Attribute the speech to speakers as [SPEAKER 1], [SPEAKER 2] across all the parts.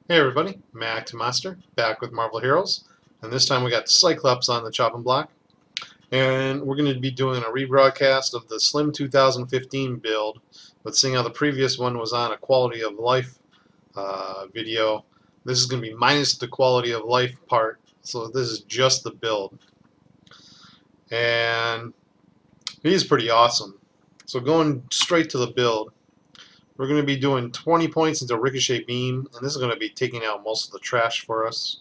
[SPEAKER 1] Hey everybody, Mac Master, back with Marvel Heroes, and this time we got Cyclops on the chopping block, and we're going to be doing a rebroadcast of the Slim 2015 build, but seeing how the previous one was on a quality of life video, this is going to be minus the quality of life part, so this is just the build, and he's pretty awesome. So going straight to the build, we're going to be doing 20 points into Ricochet Beam, and this is going to be taking out most of the trash for us.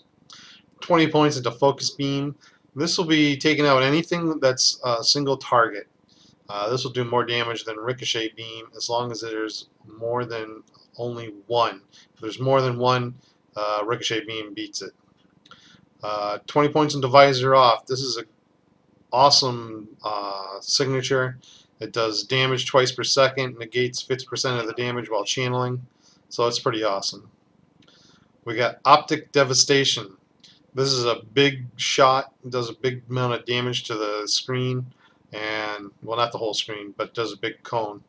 [SPEAKER 1] 20 points into Focus Beam. This will be taking out anything that's a single target. This will do more damage than Ricochet Beam as long as there's more than only one. If there's more than one, Ricochet Beam beats it. 20 points into Visor Off. This is an awesome signature. It does damage twice per second, negates 50% of the damage while channeling, so it's pretty awesome. We got Optic Devastation. This is a big shot. It does a big amount of damage to the screen, and well, not the whole screen, but does a big cone,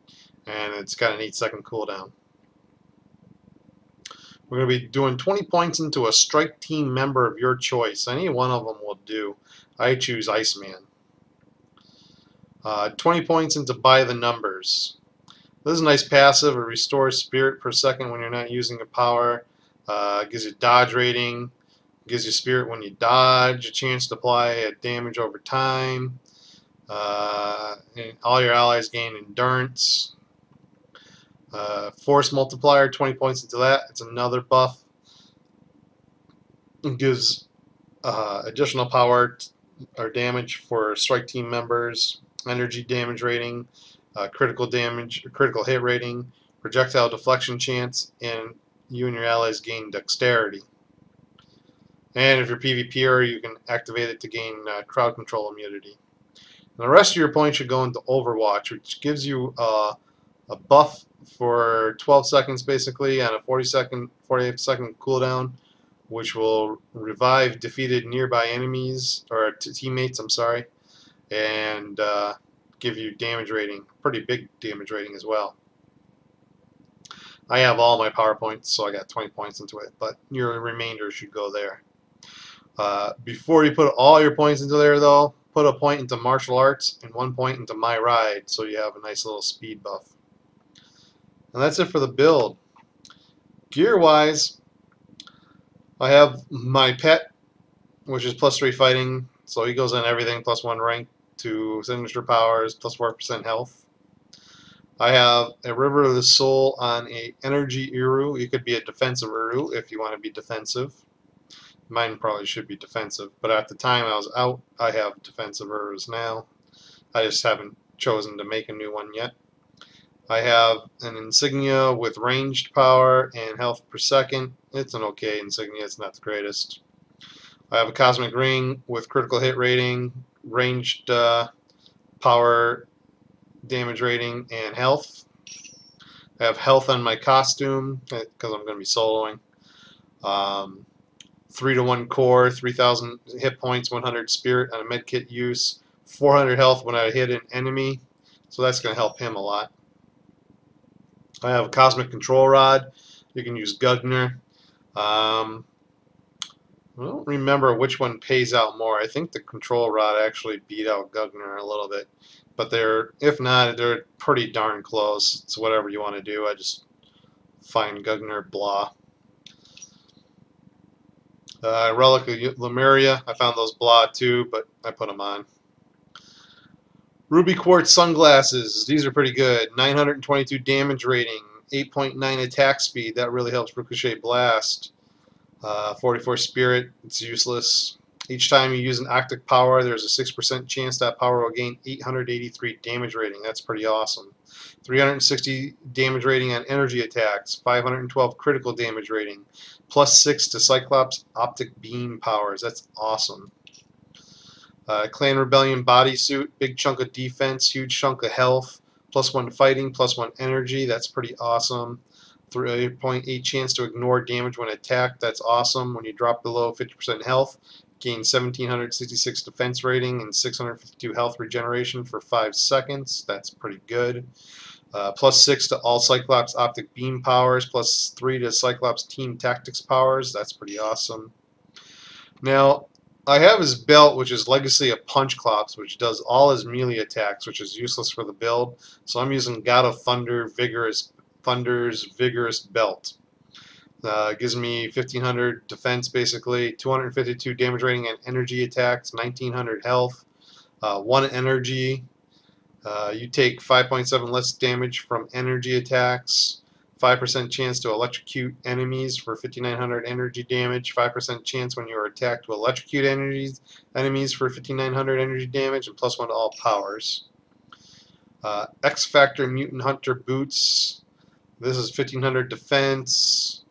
[SPEAKER 1] and it's got an 8-second cooldown. We're going to be doing 20 points into a strike team member of your choice. Any one of them will do. I choose Iceman. 20 points into By the Numbers. This is a nice passive. It restores spirit per second when you're not using a power. Gives you dodge rating. Gives you spirit when you dodge. A chance to apply a damage over time. And all your allies gain endurance. Force multiplier, 20 points into that. It's another buff. It gives additional power or damage for strike team members. Energy damage rating, critical damage, critical hit rating, projectile deflection chance, and you and your allies gain dexterity. And if you're PvPer, you can activate it to gain crowd control immunity. And the rest of your points should go into Overwatch, which gives you a buff for 12 seconds basically on a 48-second cooldown, which will revive defeated nearby enemies, or teammates, I'm sorry, and give you damage rating, pretty big damage rating as well. I have all my power points, so I got 20 points into it, but your remainder should go there. Before you put all your points into there, though, put a point into martial arts and 1 point into my ride, so you have a nice little speed buff. And that's it for the build. Gear-wise, I have my pet, which is +3 fighting, so he goes on everything, +1 rank to signature powers, +4% health. I have a River of the Soul on a energy Uru. You could be a defensive Uru if you want to be defensive. Mine probably should be defensive, but at the time I was out, I have defensive Urus now. I just haven't chosen to make a new one yet. I have an insignia with ranged power and health per second. It's an okay insignia, it's not the greatest. I have a cosmic ring with critical hit rating, ranged power, damage rating, and health. I have health on my costume because I'm going to be soloing. 3-to-1 core, 3,000 hit points, 100 spirit on a medkit use, 400 health when I hit an enemy, so that's going to help him a lot. I have a cosmic control rod. You can use Gugner. I don't remember which one pays out more. I think the control rod actually beat out Gugner a little bit, but if not, they're pretty darn close. It's whatever you want to do. I just find Gugner blah. Relic of Lemuria. I found those blah too, but I put them on. Ruby Quartz sunglasses. These are pretty good. 922 damage rating, 8.9 attack speed. That really helps Ricochet Blast. 44 spirit. It's useless. Each time you use an Octic power, there's a 6% chance that power will gain 883 damage rating. That's pretty awesome. 360 damage rating on energy attacks. 512 critical damage rating. +6 to Cyclops Optic Beam powers. That's awesome. Clan Rebellion bodysuit, big chunk of defense, huge chunk of health, +1 fighting, +1 energy. That's pretty awesome. 3.8 chance to ignore damage when attacked. That's awesome. When you drop below 50% health, gain 1,766 defense rating and 652 health regeneration for 5 seconds. That's pretty good. +6 to all Cyclops optic beam powers, +3 to Cyclops team tactics powers. That's pretty awesome. Now, I have his belt, which is Legacy of Punchclops, which does all his melee attacks, which is useless for the build. So I'm using God of Thunder, Thunder's Vigorous Belt. Gives me 1500 defense, basically, 252 damage rating and energy attacks, 1900 health, 1 energy. You take 5.7 less damage from energy attacks, 5% chance to electrocute enemies for 5900 energy damage, 5% chance when you are attacked to electrocute enemies for 5900 energy damage, and +1 to all powers. X Factor Mutant Hunter Boots. This is 1500 defense,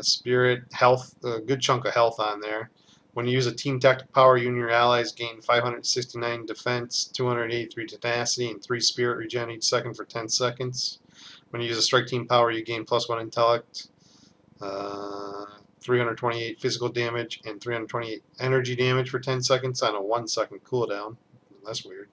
[SPEAKER 1] spirit, health, a good chunk of health on there. When you use a team tactic power, you and your allies gain 569 defense, 283 tenacity, and 3 spirit regen each second for 10 seconds. When you use a strike team power, you gain +1 intellect, 328 physical damage, and 328 energy damage for 10 seconds on a 1-second cooldown. That's weird.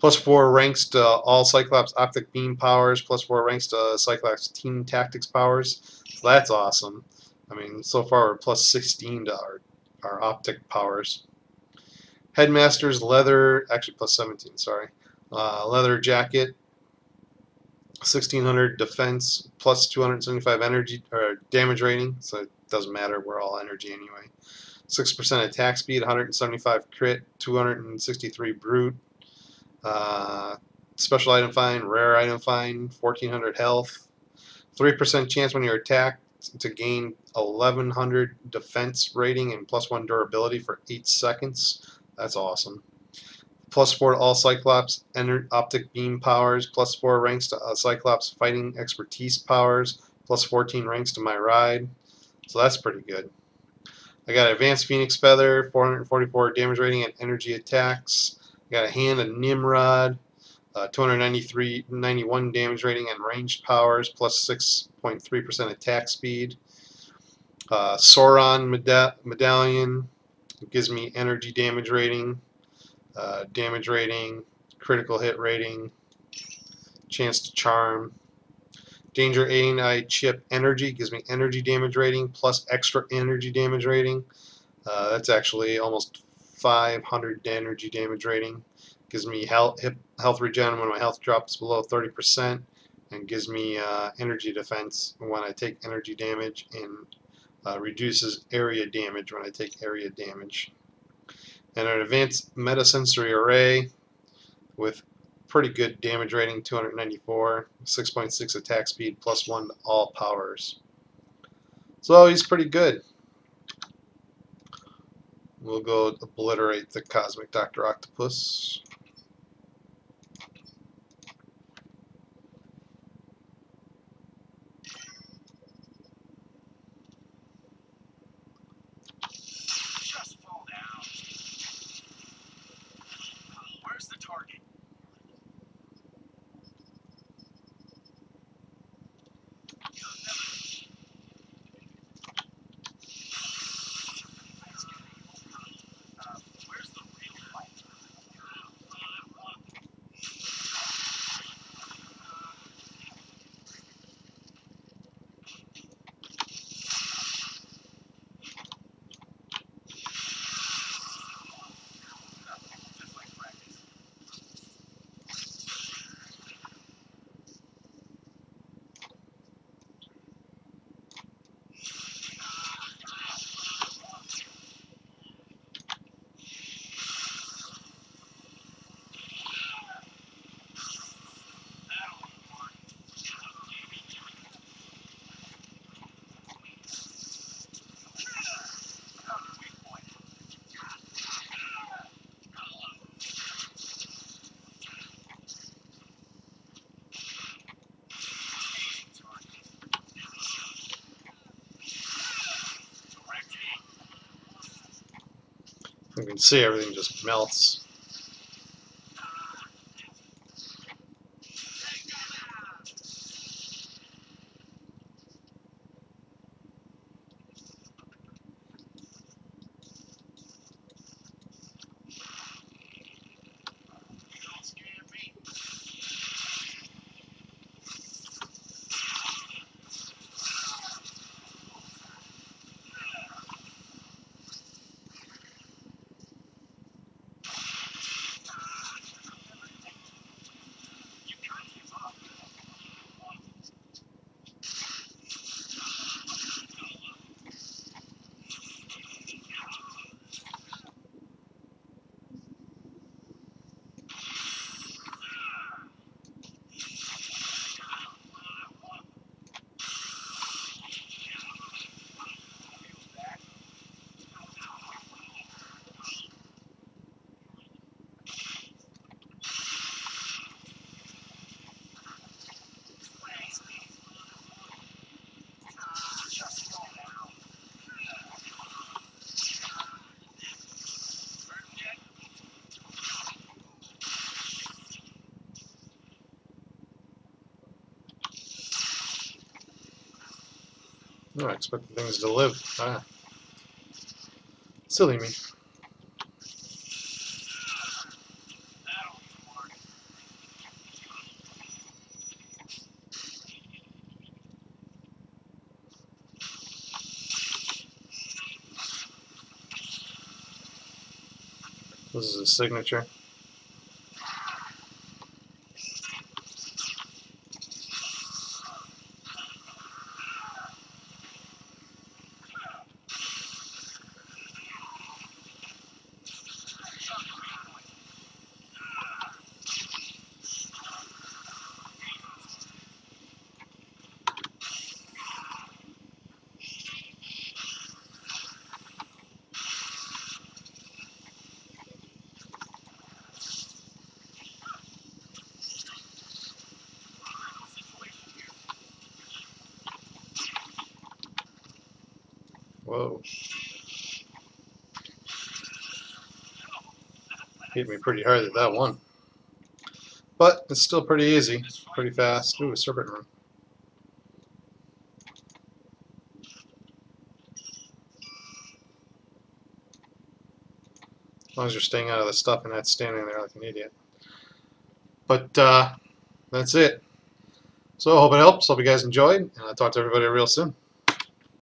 [SPEAKER 1] +4 ranks to all Cyclops optic beam powers, +4 ranks to Cyclops team tactics powers. So that's awesome. I mean, so far we're +16 to our optic powers. Headmaster's leather, actually +17, sorry. Leather jacket, 1600 defense, +275 energy or damage rating, so it doesn't matter, we're all energy anyway. 6% attack speed, 175 crit, 263 brute. Special item find, rare item find, 1400 health, 3% chance when you're attacked to gain 1100 defense rating and +1 durability for 8 seconds. That's awesome. +4 to all Cyclops optic beam powers, +4 ranks to Cyclops fighting expertise powers, +14 ranks to my ride. So that's pretty good. I got Advanced Phoenix Feather, 444 damage rating and energy attacks. I got a Hand of Nimrod, 291 damage rating and ranged powers, +6.3% attack speed. Sauron Medallion gives me energy damage rating, critical hit rating, chance to charm. Danger AI chip energy gives me energy damage rating plus extra energy damage rating. That's actually almost 500 energy damage rating. Gives me health regen when my health drops below 30%, and gives me energy defense when I take energy damage, and reduces area damage when I take area damage. And an advanced metasensory array with pretty good damage rating, 294, 6.6 attack speed, +1 to all powers. So he's pretty good. We'll go obliterate the Cosmic Dr. Octopus.
[SPEAKER 2] Just fall down. Where's the target? Where's the real fight? Just like practice.
[SPEAKER 1] You can see everything just melts.
[SPEAKER 2] Don't scare me.
[SPEAKER 1] I expected things to live. Ah, silly me.
[SPEAKER 2] That'll work.
[SPEAKER 1] This is his signature. Whoa. Hit me pretty hard at that one. But it's still pretty easy. Pretty fast. Ooh, a serpent rune. As long as you're staying out of the stuff and not standing there like an idiot. But that's it. So I hope it helps. Hope you guys enjoyed. And I'll talk to everybody real soon.